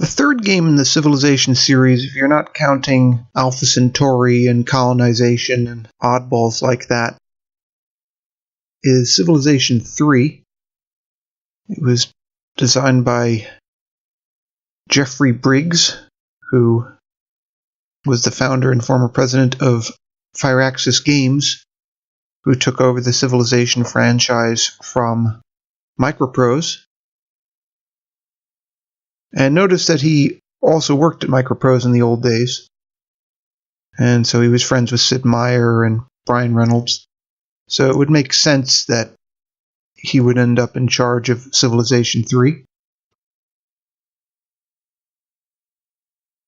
The third game in the Civilization series, if you're not counting Alpha Centauri and colonization and oddballs like that, is Civilization 3. It was designed by Jeff Briggs, who was the founder and former president of Firaxis Games, who took over the Civilization franchise from Microprose. And notice that he also worked at Microprose in the old days. And so he was friends with Sid Meier and Brian Reynolds. So it would make sense that he would end up in charge of Civilization 3.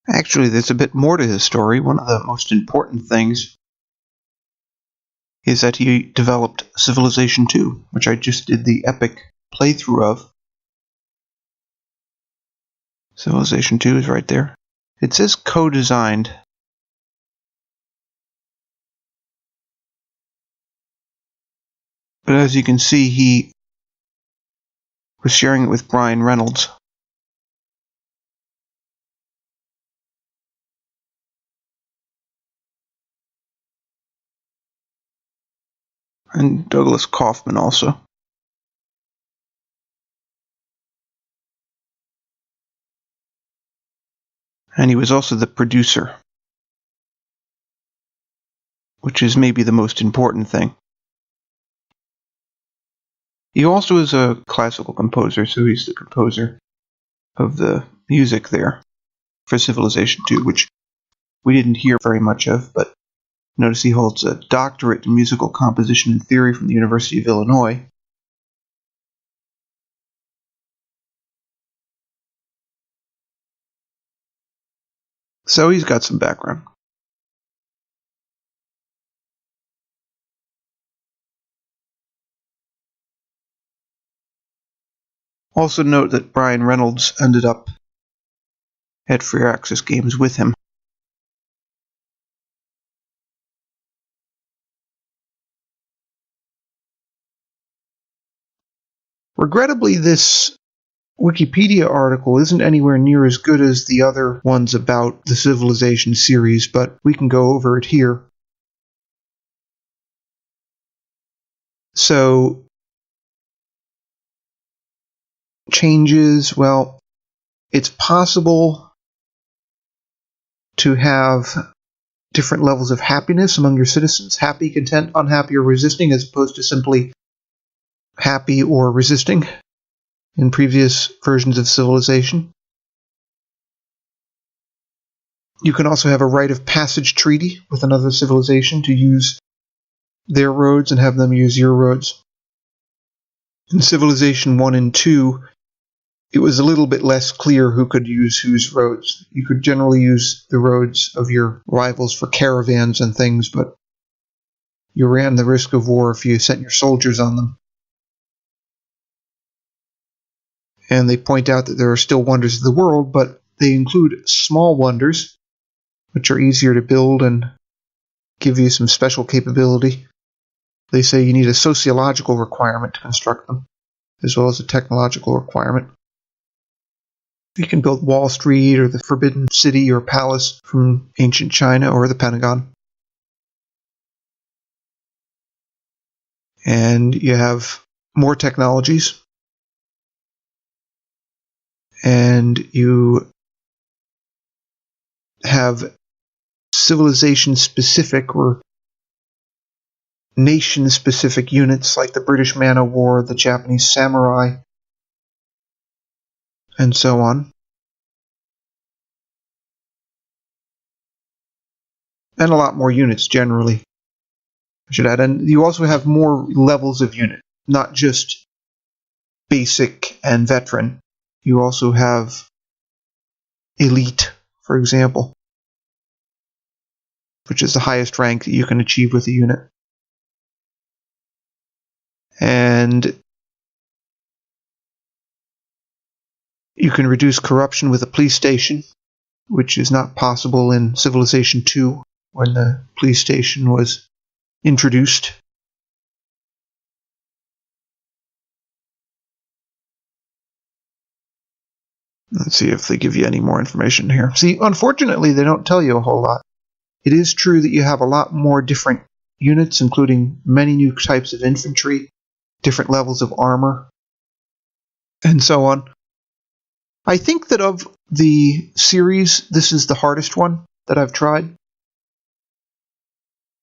Actually, there's a bit more to his story. One of the most important things is that he developed Civilization 2, which I just did the epic playthrough of. Civilization 2 is right there. It says co-designed. But as you can see, he was sharing it with Brian Reynolds. And Douglas Kaufman also. And he was also the producer, which is maybe the most important thing. He also is a classical composer, so he's the composer of the music there for Civilization 2, which we didn't hear very much of, but notice he holds a doctorate in musical composition and theory from the University of Illinois. So he's got some background. Also note that Brian Reynolds ended up at Firaxis Games with him. Regrettably, this Wikipedia article isn't anywhere near as good as the other ones about the Civilization series, but we can go over it here. So, changes, well, it's possible to have different levels of happiness among your citizens: happy, content, unhappy, or resisting, as opposed to simply happy or resisting in previous versions of Civilization. You can also have a rite of passage treaty with another civilization to use their roads and have them use your roads. In Civilization 1 and 2, it was a little bit less clear who could use whose roads. You could generally use the roads of your rivals for caravans and things, but you ran the risk of war if you sent your soldiers on them. And they point out that there are still wonders of the world, but they include small wonders, which are easier to build and give you some special capability. They say you need a sociological requirement to construct them, as well as a technological requirement. You can build Wall Street or the Forbidden City or Palace from ancient China or the Pentagon. And you have more technologies. And you have civilization-specific or nation-specific units like the British Man o' War, the Japanese Samurai, and so on. And a lot more units generally, I should add. And you also have more levels of unit, not just basic and veteran. You also have elite, for example, which is the highest rank that you can achieve with a unit. And you can reduce corruption with a police station, which is not possible in Civilization 2 when the police station was introduced. Let's see if they give you any more information here. See, unfortunately, they don't tell you a whole lot. It is true that you have a lot more different units, including many new types of infantry, different levels of armor, and so on. I think that of the series, this is the hardest one that I've tried.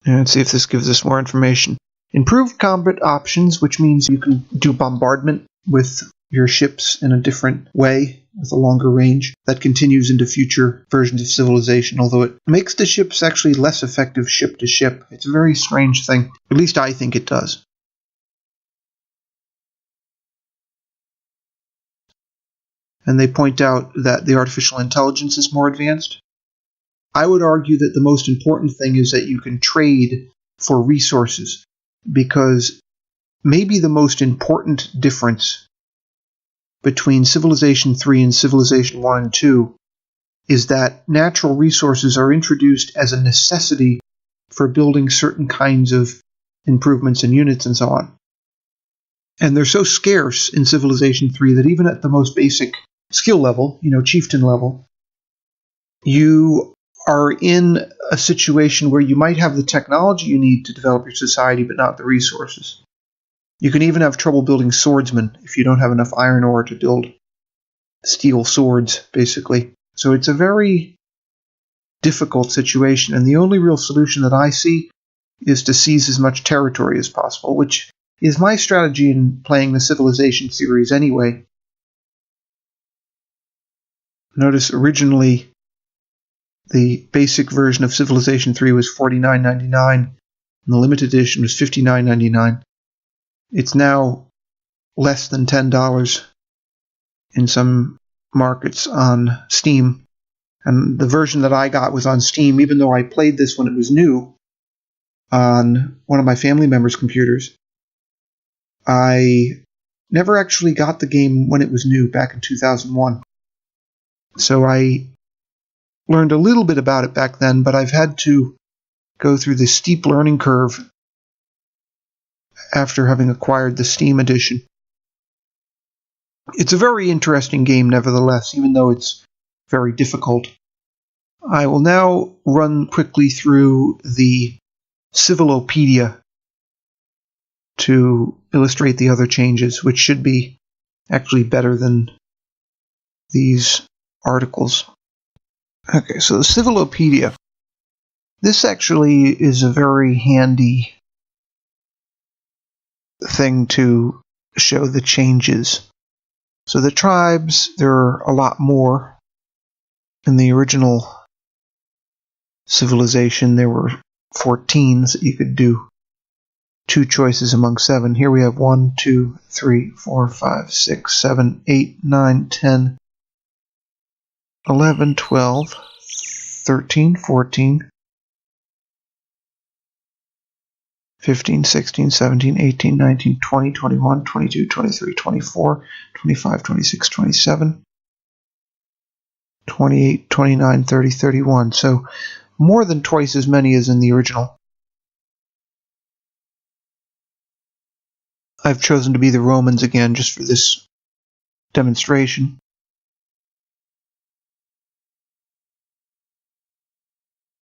And let's see if this gives us more information. Improved combat options, which means you can do bombardment with your ships in a different way, with a longer range. That continues into future versions of Civilization, although it makes the ships actually less effective ship to ship. It's a very strange thing. At least I think it does. And they point out that the artificial intelligence is more advanced. I would argue that the most important thing is that you can trade for resources, because maybe the most important difference between Civilization 3 and Civilization 1 and 2 is that natural resources are introduced as a necessity for building certain kinds of improvements in units and so on. And they're so scarce in Civilization 3 that even at the most basic skill level, chieftain level, you are in a situation where you might have the technology you need to develop your society, but not the resources. You can even have trouble building swordsmen if you don't have enough iron ore to build steel swords, basically. So it's a very difficult situation, and the only real solution that I see is to seize as much territory as possible, which is my strategy in playing the Civilization series anyway. Notice originally the basic version of Civilization 3 was $49.99, and the limited edition was $59.99. It's now less than $10 in some markets on Steam. And the version that I got was on Steam, even though I played this when it was new on one of my family members' computers. I never actually got the game when it was new back in 2001. So I learned a little bit about it back then, but I've had to go through this steep learning curve after having acquired the Steam edition. It's a very interesting game, nevertheless, even though it's very difficult. I will now run quickly through the Civilopedia to illustrate the other changes, which should be actually better than these articles. Okay, so the Civilopedia. This actually is a very handy thing to show the changes. So the tribes, there are a lot more. In the original Civilization, there were 14, so you could do 2 choices among 7. Here we have 1, 2, 3, 4, 5, 6, 7, 8, 9, 10, 11, 12, 13, 14, 15, 16, 17, 18, 19, 20, 21, 22, 23, 24, 25, 26, 27, 28, 29, 30, 31. So more than twice as many as in the original. I've chosen to be the Romans again just for this demonstration.